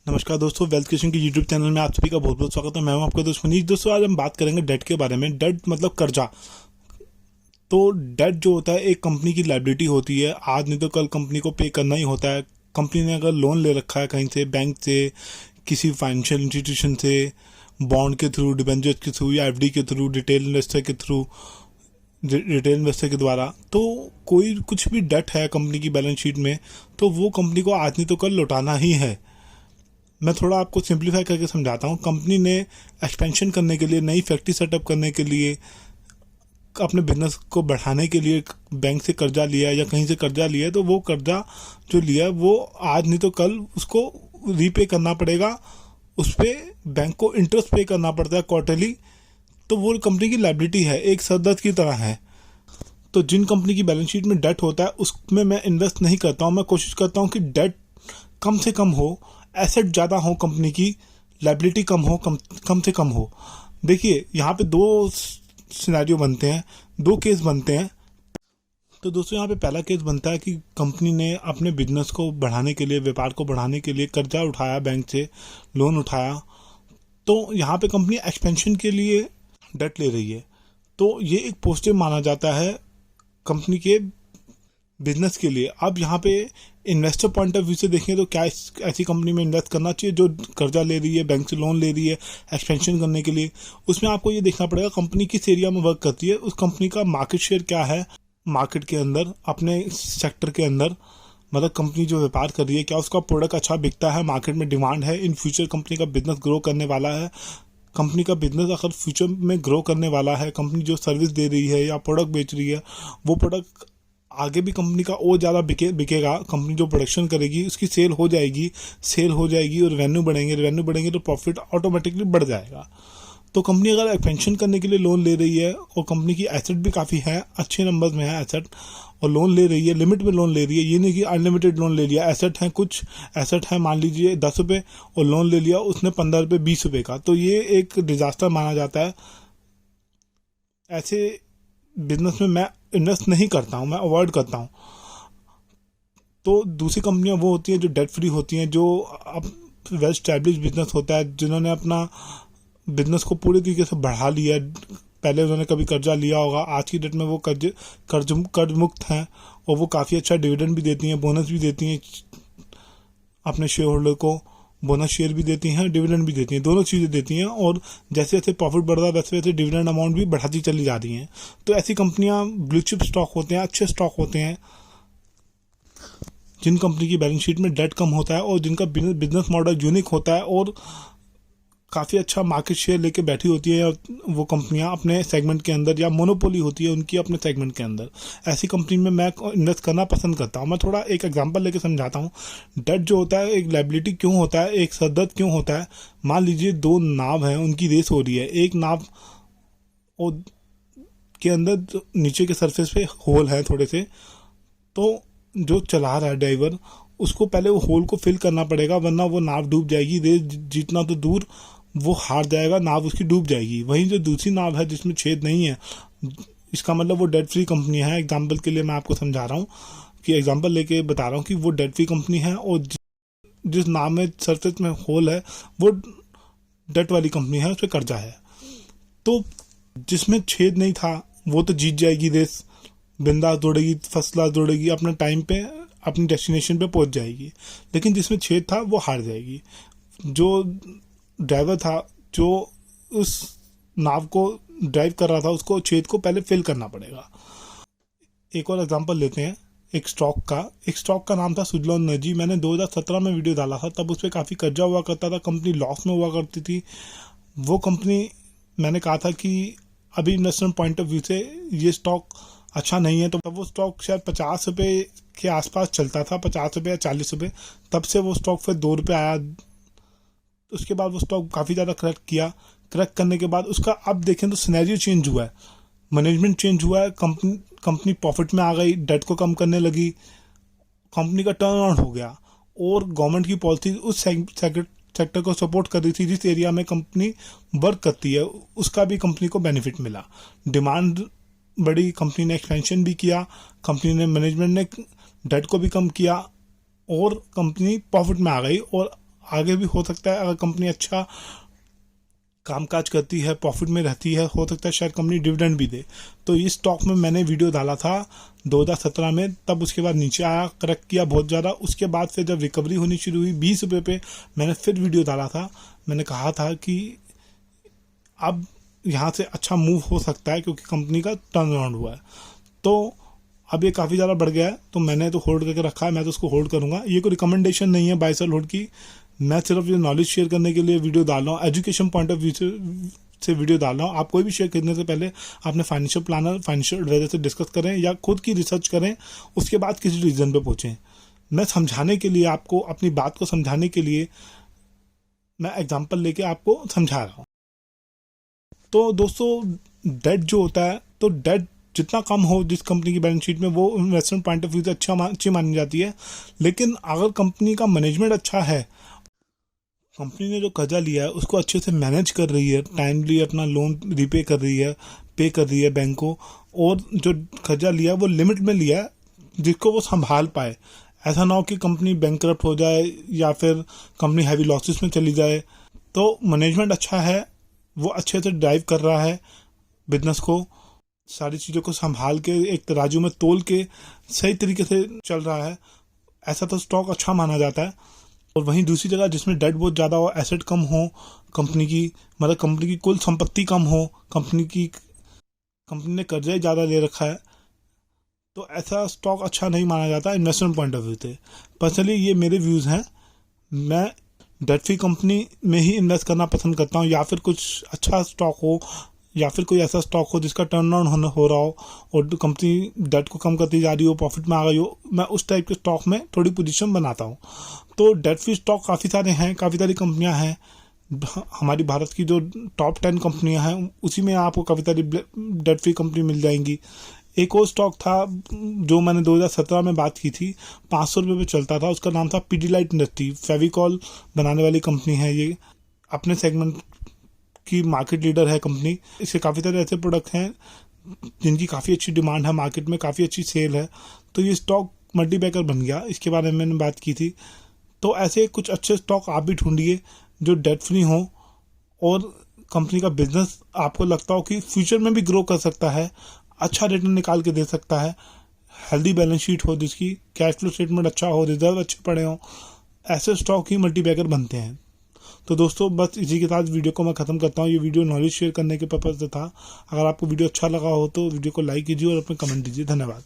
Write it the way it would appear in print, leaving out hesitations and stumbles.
नमस्कार दोस्तों, wealth creation की यूट्यूब चैनल में आप सभी का बहुत बहुत स्वागत है। मैं हूं आपका दोस्त मनीष। दोस्तों, आज हम बात करेंगे डेट के बारे में। डेट मतलब कर्जा। तो डेट जो होता है एक कंपनी की लायबिलिटी होती है। आज नहीं तो कल कंपनी को पे करना ही होता है। कंपनी ने अगर लोन ले रखा है कहीं से, बैंक से, किसी फाइनेंशियल इंस्टीट्यूशन से, बॉन्ड के थ्रू, डिबेंचर्स के थ्रू या एफडी के थ्रू, रिटेल इन्वेस्टर के द्वारा, तो कोई कुछ भी डेट है कंपनी की बैलेंस शीट में, तो वो कंपनी को आज नहीं तो कल लौटाना ही है। मैं थोड़ा आपको सिंप्लीफाई करके समझाता हूँ। कंपनी ने एक्सपेंशन करने के लिए, नई फैक्ट्री सेटअप करने के लिए, अपने बिजनेस को बढ़ाने के लिए बैंक से कर्जा लिया या कहीं से कर्जा लिया है, तो वो कर्जा जो लिया है वो आज नहीं तो कल उसको रीपे करना पड़ेगा। उस पर बैंक को इंटरेस्ट पे करना पड़ता है क्वार्टरली। तो वो कंपनी की लायबिलिटी है, एक सरदर्द की तरह है। तो जिन कंपनी की बैलेंस शीट में डेट होता है उसमें मैं इन्वेस्ट नहीं करता हूँ। मैं कोशिश करता हूँ कि डेट कम से कम हो, एसेट ज़्यादा हो, कंपनी की लायबिलिटी कम हो, कम से कम हो। देखिए, यहाँ पे दो सिनेरियो बनते हैं, दो केस बनते हैं। तो दोस्तों, यहाँ पे पहला केस बनता है कि कंपनी ने अपने बिजनेस को बढ़ाने के लिए, व्यापार को बढ़ाने के लिए कर्जा उठाया, बैंक से लोन उठाया। तो यहाँ पे कंपनी एक्सपेंशन के लिए डेट ले रही है, तो ये एक पॉजिटिव माना जाता है कंपनी के बिजनेस के लिए। अब यहाँ पे इन्वेस्टर पॉइंट ऑफ व्यू से देखें तो क्या ऐसी कंपनी में इन्वेस्ट करना चाहिए जो कर्जा ले रही है, बैंक से लोन ले रही है एक्सपेंशन करने के लिए। उसमें आपको ये देखना पड़ेगा कंपनी किस एरिया में वर्क करती है, उस कंपनी का मार्केट शेयर क्या है मार्केट के अंदर, अपने सेक्टर के अंदर। मतलब कंपनी जो व्यापार कर रही है, क्या उसका प्रोडक्ट अच्छा बिकता है, मार्केट में डिमांड है, इन फ्यूचर कंपनी का बिजनेस ग्रो करने वाला है। कंपनी का बिजनेस अगर फ्यूचर में ग्रो करने वाला है, कंपनी जो सर्विस दे रही है या प्रोडक्ट बेच रही है, वो प्रोडक्ट आगे भी कंपनी का और ज़्यादा बिकेगा। कंपनी जो प्रोडक्शन करेगी उसकी सेल हो जाएगी और रेवेन्यू बढ़ेंगे तो प्रॉफिट ऑटोमेटिकली बढ़ जाएगा। तो कंपनी अगर एक्सपेंशन करने के लिए लोन ले रही है और कंपनी की एसेट भी काफ़ी है, अच्छे नंबर्स में है एसेट, और लोन ले रही है, लिमिट में लोन ले रही है, ये नहीं कि अनलिमिटेड लोन ले लिया। एसेट है, कुछ एसेट है मान लीजिए 10 रुपये, और लोन ले लिया उसने 15 रुपये, 20 रुपये का, तो ये एक डिजास्टर माना जाता है। ऐसे बिजनेस में मैं इन्वेस्ट नहीं करता हूँ, मैं अवॉइड करता हूँ। तो दूसरी कंपनियां वो होती हैं जो डेट फ्री होती हैं, जो अब वेल स्टैब्लिश बिजनेस होता है, जिन्होंने अपना बिजनेस को पूरी तरीके से बढ़ा लिया है। पहले उन्होंने कभी कर्जा लिया होगा, आज की डेट में वो कर्ज मुक्त हैं, और वो काफ़ी अच्छा डिविडेंड भी देती हैं, बोनस भी देती हैं अपने शेयर होल्डर को। बोनस शेयर भी देती हैं, डिविडेंड भी देती हैं, दोनों चीज़ें देती हैं। और जैसे जैसे प्रॉफिट बढ़ रहा है वैसे वैसे डिविडेंड अमाउंट भी बढ़ाती चली जा रही हैं। तो ऐसी कंपनियां ब्लू चिप स्टॉक होते हैं, अच्छे स्टॉक होते हैं, जिन कंपनी की बैलेंस शीट में डेट कम होता है और जिनका बिजनेस मॉडल यूनिक होता है और काफ़ी अच्छा मार्केट शेयर लेके बैठी होती है वो कंपनियां अपने सेगमेंट के अंदर, या मोनोपोली होती है उनकी अपने सेगमेंट के अंदर। ऐसी कंपनी में मैं इन्वेस्ट करना पसंद करता हूं। मैं थोड़ा एक एग्जांपल लेके समझाता हूं। डेट जो होता है एक लायबिलिटी क्यों होता है, एक सरदर्द क्यों होता है। मान लीजिए दो नाव हैं, उनकी रेस हो रही है। एक नाव के अंदर नीचे के सरफेस पे होल है थोड़े से, तो जो चला रहा है ड्राइवर, उसको पहले वो होल को फिल करना पड़ेगा, वरना वो नाव डूब जाएगी। रेस जीतना तो दूर, वो हार जाएगा, नाव उसकी डूब जाएगी। वहीं जो दूसरी नाव है जिसमें छेद नहीं है, इसका मतलब वो डेट फ्री कंपनी है। एग्जांपल के लिए मैं आपको समझा रहा हूँ, कि एग्जांपल लेके बता रहा हूँ कि वो डेट फ्री कंपनी है, और जिस नाव में सरफेस में होल है वो डेट वाली कंपनी है, उस पर कर्जा है। तो जिसमें छेद नहीं था वो तो जीत जाएगी रेस, बिंदास दौड़ेगी, फर्स्ट क्लास दौड़ेगी, अपने टाइम पे अपनी डेस्टिनेशन पे पहुंच जाएगी। लेकिन जिसमें छेद था वो हार जाएगी। जो ड्राइवर था, जो उस नाव को ड्राइव कर रहा था, उसको छेद को पहले फिल करना पड़ेगा। एक और एग्जांपल लेते हैं एक स्टॉक का नाम था सुजलॉन एनर्जी। मैंने 2017 में वीडियो डाला था, तब उस पर काफ़ी कर्जा हुआ करता था, कंपनी लॉस में हुआ करती थी। वो कंपनी, मैंने कहा था कि अभी इन्वेस्टमेंट पॉइंट ऑफ व्यू से ये स्टॉक अच्छा नहीं है। तो तब वो स्टॉक शायद 50 रुपये के आसपास चलता था, 50 रुपये या 40 रुपये। तब से वो स्टॉक फिर 2 रुपये आया। उसके बाद वो स्टॉक काफ़ी ज़्यादा क्रैक करने के बाद उसका अब देखें तो सिनेरियो चेंज हुआ है, मैनेजमेंट चेंज हुआ है, कंपनी प्रॉफिट में आ गई, डेट को कम करने लगी, कंपनी का टर्न अराउंड हो गया। और गवर्नमेंट की पॉलिसी उस सेक्टर को सपोर्ट कर रही थी जिस एरिया में कंपनी वर्क करती है, उसका भी कंपनी को बेनिफिट मिला। डिमांड बढ़ी, कंपनी ने एक्सपेंशन भी किया, कंपनी ने, मैनेजमेंट ने डेट को भी कम किया, और कंपनी प्रॉफिट में आ गई। और आगे भी हो सकता है, अगर कंपनी अच्छा कामकाज करती है, प्रॉफिट में रहती है, हो सकता है शायद कंपनी डिविडेंड भी दे। तो इस स्टॉक में मैंने वीडियो डाला था 2017 में, तब उसके बाद नीचे आया, करेक्ट किया बहुत ज़्यादा। उसके बाद से जब रिकवरी होनी शुरू हुई 20 रुपये पे, मैंने फिर वीडियो डाला था। मैंने कहा था कि अब यहाँ से अच्छा मूव हो सकता है क्योंकि कंपनी का टर्न अराउंड हुआ है। तो अब ये काफ़ी ज़्यादा बढ़ गया है, तो मैंने तो होल्ड करके रखा है, मैं तो उसको होल्ड करूँगा। ये कोई रिकमेंडेशन नहीं है बाय सेल होल्ड की, मैं सिर्फ ये नॉलेज शेयर करने के लिए वीडियो डाल रहा हूँ, एजुकेशन पॉइंट ऑफ व्यू से वीडियो डाल रहा हूँ। आप कोई भी शेयर खरीदने से पहले अपने फाइनेंशियल प्लानर, फाइनेंशियल एडवाइजर से डिस्कस करें या खुद की रिसर्च करें, उसके बाद किसी डिसीजन पे पहुँचें। मैं समझाने के लिए, आपको अपनी बात को समझाने के लिए मैं एग्जाम्पल लेके आपको समझा रहा हूँ। तो दोस्तों, डेट जो होता है, तो डेट जितना कम हो जिस कंपनी की बैलेंस शीट में, वो इन्वेस्टमेंट पॉइंट ऑफ व्यू से अच्छी मानी जाती है। लेकिन अगर कंपनी का मैनेजमेंट अच्छा है, कंपनी ने जो कर्जा लिया है उसको अच्छे से मैनेज कर रही है, टाइमली अपना लोन रिपे कर रही है, पे कर रही है बैंक को, और जो कर्जा लिया है वो लिमिट में लिया है जिसको वो संभाल पाए। ऐसा ना हो कि कंपनी बैंकरप्ट हो जाए या फिर कंपनी हैवी लॉसेस में चली जाए। तो मैनेजमेंट अच्छा है, वो अच्छे से ड्राइव कर रहा है बिजनेस को, सारी चीज़ों को संभाल के एक तराजू में तोल के सही तरीके से चल रहा है, ऐसा तो स्टॉक अच्छा माना जाता है। और वहीं दूसरी जगह जिसमें डेट बहुत ज़्यादा हो, एसेट कम हो कंपनी की, मतलब कंपनी की कुल संपत्ति कम हो, कंपनी ने कर्जा ही ज़्यादा ले रखा है, तो ऐसा स्टॉक अच्छा नहीं माना जाता इन्वेस्टमेंट पॉइंट ऑफ व्यू से। पर्सनली ये मेरे व्यूज़ हैं, मैं डेट फ्री कंपनी में ही इन्वेस्ट करना पसंद करता हूँ, या फिर कुछ अच्छा स्टॉक हो, या फिर कोई ऐसा स्टॉक हो जिसका टर्न अराउंड हो रहा हो और कंपनी डेट को कम करती जा रही हो, प्रॉफिट में आ गई हो, मैं उस टाइप के स्टॉक में थोड़ी पोजीशन बनाता हूँ। तो डेट फ्री स्टॉक काफ़ी सारे हैं, काफ़ी सारी कंपनियाँ हैं। हमारी भारत की जो टॉप 10 कंपनियाँ हैं उसी में आपको काफ़ी सारी डेट फ्री कंपनी मिल जाएंगी। एक और स्टॉक था जो मैंने 2017 में बात की थी, 500 रुपये पे चलता था, उसका नाम था पीडीलाइट इंडस्ट्री। फेविकॉल बनाने वाली कंपनी है ये, अपने सेगमेंट की मार्केट लीडर है कंपनी। इसके काफ़ी सारे ऐसे प्रोडक्ट हैं जिनकी काफ़ी अच्छी डिमांड है मार्केट में, काफ़ी अच्छी सेल है, तो ये स्टॉक मल्टीबैगर बन गया। इसके बारे में मैंने बात की थी। तो ऐसे कुछ अच्छे स्टॉक आप भी ढूंढिए जो डेट फ्री हो और कंपनी का बिजनेस आपको लगता हो कि फ्यूचर में भी ग्रो कर सकता है, अच्छा रिटर्न निकाल के दे सकता है, हेल्दी बैलेंस शीट हो, जिसकी कैश फ्लो स्टेटमेंट अच्छा हो, रिजर्व अच्छे पड़े हों, ऐसे स्टॉक ही मल्टीबैगर बनते हैं। तो दोस्तों, बस इसी के साथ वीडियो को मैं ख़त्म करता हूँ। ये वीडियो नॉलेज शेयर करने के पर्पज़ से था। अगर आपको वीडियो अच्छा लगा हो तो वीडियो को लाइक कीजिए और अपने कमेंट दीजिए। धन्यवाद।